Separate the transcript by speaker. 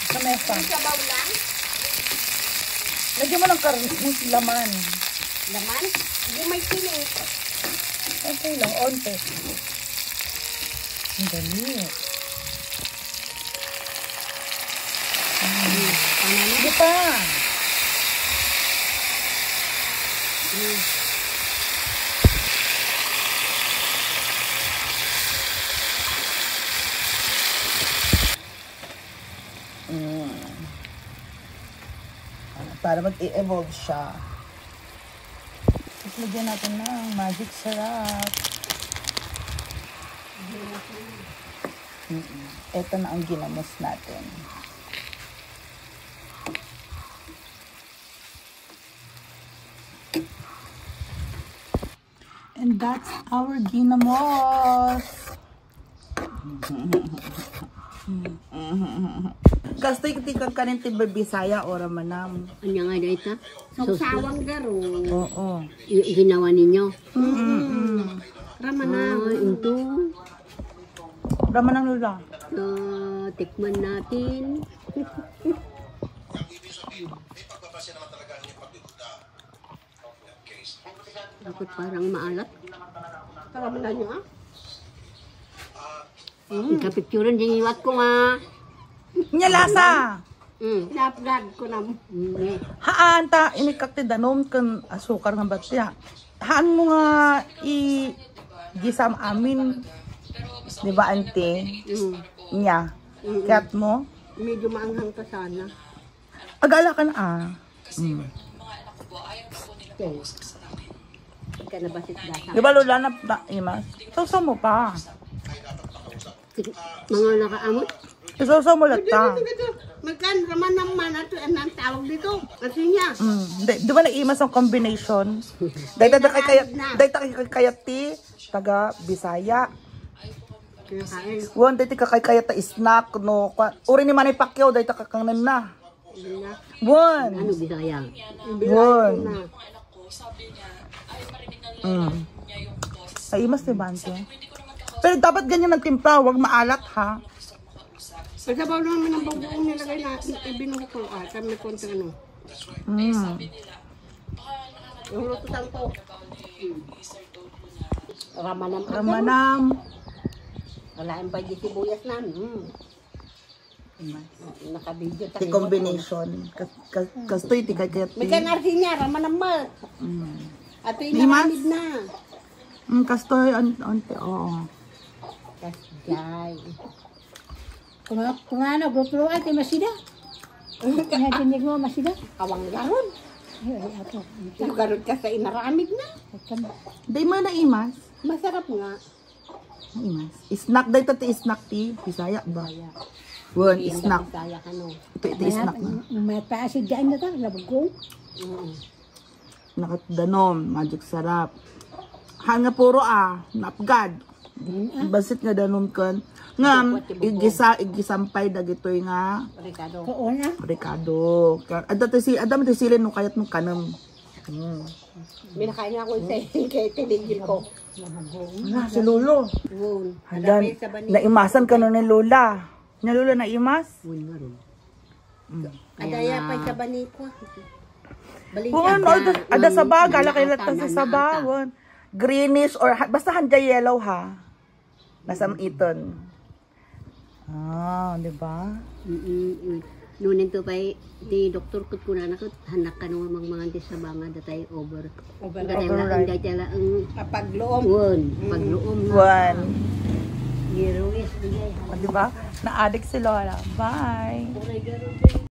Speaker 1: Sa mesa.
Speaker 2: Sabaw lang.
Speaker 1: Lagyan mo ng laman.
Speaker 2: Laman? Hindi may sili.
Speaker 1: Okay lang, onte. Ang dali. Hindi pa. Para mag-i-evolve siya. Tapos lagyan natin ng magic syrup. Ito na ang ginamos natin. And that's our ginamos. Gasto itikang kanin ti Bisaya o Ramanam.
Speaker 3: Anya nga na ita?
Speaker 2: Sawang garo.
Speaker 1: Oo.
Speaker 3: Ginawa ninyo?
Speaker 2: Ramanang.
Speaker 3: Ito.
Speaker 1: Ramanang lula.
Speaker 3: Tikman natin. Bakit parang maalat?
Speaker 2: Ramanang nyo ah?
Speaker 3: Kapicturan din iwat ko nga.
Speaker 1: Nya lasa.
Speaker 2: Pinapagad ko na.
Speaker 1: Haan ta inikakti danom kan asukar ng batya. Haan mo nga gisam amin. Di ba ante? Nya. Kaya't mo?
Speaker 2: Medyo maanghang ka sana.
Speaker 1: Agala ka na
Speaker 3: Ika na basit dasa.
Speaker 1: Di ba lula na imas? Sausaw mo pa.
Speaker 3: Mga nakaamot?
Speaker 1: Sausaw mo lata.
Speaker 2: Magkan raman naman ato ang tawag dito. Kasi niya.
Speaker 1: Di ba na-imas ang combination? Dahil kayat ti taga Bisaya.
Speaker 2: Kinakain.
Speaker 1: Wan dahil kayat ta snack no. Uri ni Manay Pacquiao dahil kakangnan na. Wan.
Speaker 3: Ano Bisaya?
Speaker 1: Wan. Ay imas ni Bante. Pero dapat ganyan nagtimpla, wag maalat ha.
Speaker 2: Pagsabaw naman ang bagoong nilagay natin, ibinuho ko kami konti ano. Yung lutusan ko.
Speaker 3: Ramanam.
Speaker 1: Ramanam.
Speaker 3: Wala yung pa di sibuyas na. Naka-video tayo.
Speaker 1: The combination. Kastoy, ti kayat
Speaker 2: May
Speaker 1: ti.
Speaker 2: kanarsi niya, raman naman. Ato yung
Speaker 1: Limas?
Speaker 2: naramid na.
Speaker 1: Kastoy, ante, oo.
Speaker 3: Kasjay.
Speaker 4: Kung ano, grupo ay masida. Natinig mo masida.
Speaker 2: Awang garon. Yung garon ka sa inaramid na.
Speaker 1: Day mo na imas.
Speaker 2: Masarap nga.
Speaker 1: Imas. Snack day ti snack ti. Bisaya ba? Wan, snack.
Speaker 3: Kaya ka no.
Speaker 1: Ito snack na.
Speaker 4: May paasid dyan na ito, labog.
Speaker 1: Nakatdanom, magic sarap. Hanga puro napgad. Basit nga danom kan. Ngam, igisampay dagitoy nga.
Speaker 3: Ricardo.
Speaker 4: Kauna.
Speaker 1: Ricardo. Adam ti silin no kayat mo kanam.
Speaker 2: Minakain nga ako kay tinigil ko.
Speaker 1: Wala, si Lolo. Hadan, naimasan ka no ni Lola. Nya Lola naimas?
Speaker 2: Adaya pa sa baniko.
Speaker 1: Wan, ada saba, gala kay latan sa saba. Wan. Greenish or basta handa yellow ha. Nasa iton. Di ba?
Speaker 3: Nunin to pa'y di doktor ko kuna nakot hanak ka nung mga di sa banga datay over.
Speaker 1: Override.
Speaker 3: Datay ang
Speaker 2: Pagloom.
Speaker 3: won pagloom na.
Speaker 1: Wan.
Speaker 3: Giruis di
Speaker 1: Di ba? Na-addict si Lola. Bye.
Speaker 3: ay.